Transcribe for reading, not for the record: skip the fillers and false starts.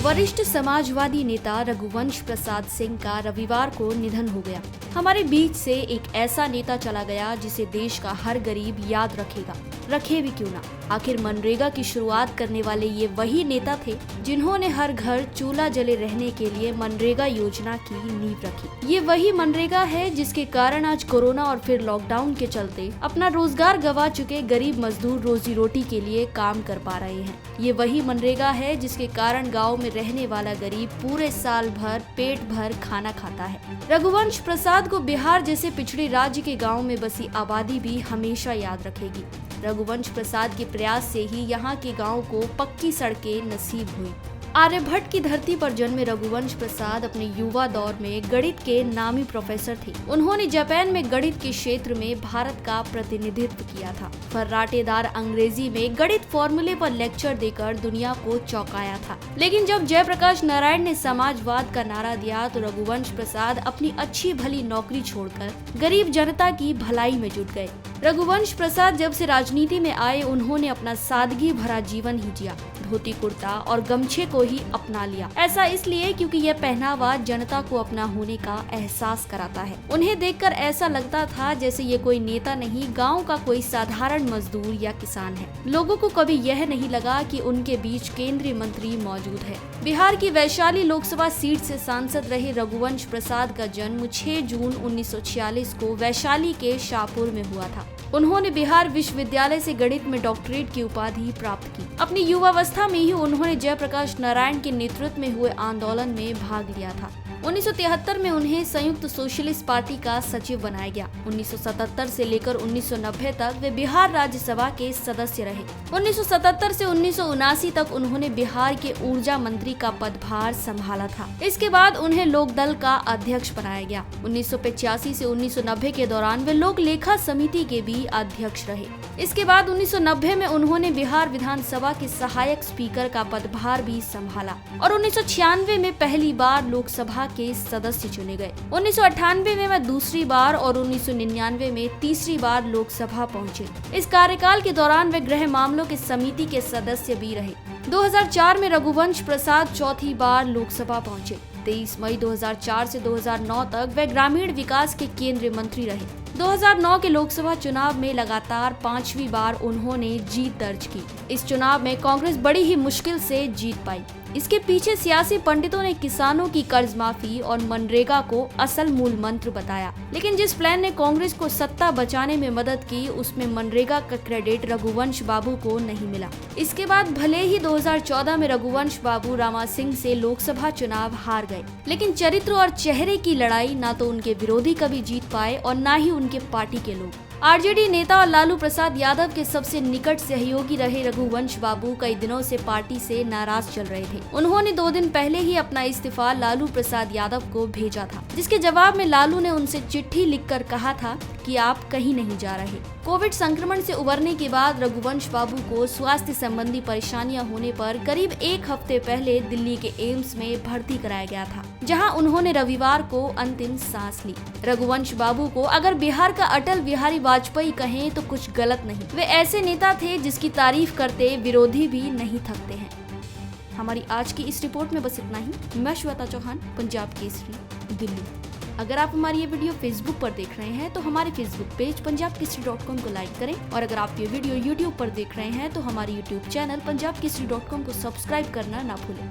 वरिष्ठ समाजवादी नेता रघुवंश प्रसाद सिंह का रविवार को निधन हो गया। हमारे बीच से एक ऐसा नेता चला गया जिसे देश का हर गरीब याद रखेगा, रखे भी क्यों ना। आखिर मनरेगा की शुरुआत करने वाले ये वही नेता थे जिन्होंने हर घर चूल्हा जले रहने के लिए मनरेगा योजना की नींव रखी। ये वही मनरेगा है जिसके कारण आज कोरोना और फिर लॉकडाउन के चलते अपना रोजगार गंवा चुके गरीब मजदूर रोजी रोटी के लिए काम कर पा रहे हैं। ये वही मनरेगा है जिसके कारण गाँव में रहने वाला गरीब पूरे साल भर पेट भर खाना खाता है। रघुवंश प्रसाद को बिहार जैसे पिछड़े राज्य के गाँव में बसी आबादी भी हमेशा याद रखेगी। रघुवंश प्रसाद के प्रयास से ही यहाँ के गांव को पक्की सड़कें नसीब हुई। आर्यभट्ट की धरती पर जन्मे रघुवंश प्रसाद अपने युवा दौर में गणित के नामी प्रोफेसर थे। उन्होंने जापान में गणित के क्षेत्र में भारत का प्रतिनिधित्व किया था। फर्राटेदार अंग्रेजी में गणित फॉर्मूले पर लेक्चर देकर दुनिया को चौंकाया था। लेकिन जब जयप्रकाश नारायण ने समाजवाद का नारा दिया तो रघुवंश प्रसाद अपनी अच्छी भली नौकरी छोड़कर गरीब जनता की भलाई में जुट गए। रघुवंश प्रसाद जब से राजनीति में आए उन्होंने अपना सादगी भरा जीवन ही जिया। धोती कुर्ता और गमछे को ही अपना लिया। ऐसा इसलिए क्योंकि यह पहनावा जनता को अपना होने का एहसास कराता है। उन्हें देखकर ऐसा लगता था जैसे ये कोई नेता नहीं, गांव का कोई साधारण मजदूर या किसान है। लोगों को कभी यह नहीं लगा कि उनके बीच केंद्रीय मंत्री मौजूद है। बिहार की वैशाली लोकसभा सीट से सांसद रहे रघुवंश प्रसाद का जन्म 6 जून 1946 को वैशाली के शाहपुर में हुआ था। उन्होंने बिहार विश्वविद्यालय से गणित में डॉक्टरेट की उपाधि प्राप्त की। अपनी युवावस्था में ही उन्होंने जयप्रकाश नारायण के नेतृत्व में हुए आंदोलन में भाग लिया था। 1973 में उन्हें संयुक्त सोशलिस्ट पार्टी का सचिव बनाया गया। 1977 से लेकर 1990 तक वे बिहार राज्यसभा के सदस्य रहे। 1977 से 1979 तक उन्होंने बिहार के ऊर्जा मंत्री का पदभार संभाला था। इसके बाद उन्हें लोकदल का अध्यक्ष बनाया गया। 1985 से 1990 के दौरान वे लोक लेखा समिति के भी अध्यक्ष रहे। इसके बाद 1990 में उन्होंने बिहार विधानसभा के सहायक स्पीकर का पदभार भी संभाला और 1996 में पहली बार लोकसभा के सदस्य चुने गए। 1998 में वह दूसरी बार और 1999 में तीसरी बार लोकसभा पहुंचे। इस कार्यकाल के दौरान वे गृह मामलों के समिति के सदस्य भी रहे। 2004 में रघुवंश प्रसाद चौथी बार लोकसभा पहुंचे। 23 मई 2004 से 2009 तक वे ग्रामीण विकास के केंद्रीय मंत्री रहे। 2009 के लोकसभा चुनाव में लगातार 5वीं बार उन्होंने जीत दर्ज की। इस चुनाव में कांग्रेस बड़ी ही मुश्किल से जीत पाई। इसके पीछे सियासी पंडितों ने किसानों की कर्ज माफी और मनरेगा को असल मूल मंत्र बताया। लेकिन जिस प्लान ने कांग्रेस को सत्ता बचाने में मदद की उसमें मनरेगा का क्रेडिट रघुवंश बाबू को नहीं मिला। इसके बाद भले ही 2014 में रघुवंश बाबू रामा सिंह से लोकसभा चुनाव हार गए, लेकिन चरित्र और चेहरे की लड़ाई ना तो उनके विरोधी कभी जीत पाए और ना ही उनके पार्टी के लोग। आरजेडी नेता और लालू प्रसाद यादव के सबसे निकट सहयोगी रहे रघुवंश बाबू कई दिनों से पार्टी से नाराज चल रहे थे। उन्होंने 2 दिन पहले ही अपना इस्तीफा लालू प्रसाद यादव को भेजा था, जिसके जवाब में लालू ने उनसे चिट्ठी लिखकर कहा था कि आप कहीं नहीं जा रहे। कोविड संक्रमण से उबरने के बाद रघुवंश बाबू को स्वास्थ्य संबंधी परेशानियां होने पर करीब 1 हफ्ते पहले दिल्ली के एम्स में भर्ती कराया गया था, जहां उन्होंने रविवार को अंतिम सांस ली। रघुवंश बाबू को अगर बिहार का अटल बिहारी वाजपेयी कहें तो कुछ गलत नहीं। वे ऐसे नेता थे जिसकी तारीफ करते विरोधी भी नहीं थकते हैं। हमारी आज की इस रिपोर्ट में बस इतना ही। मैं श्वेता चौहान, पंजाब केसरी, दिल्ली। अगर आप हमारी ये वीडियो फेसबुक पर देख रहे हैं तो हमारे फेसबुक पेज punjabkesari.com को लाइक करें और अगर आप ये वीडियो यूट्यूब पर देख रहे हैं तो हमारे यूट्यूब चैनल punjabkesari.com को सब्सक्राइब करना ना भूलें।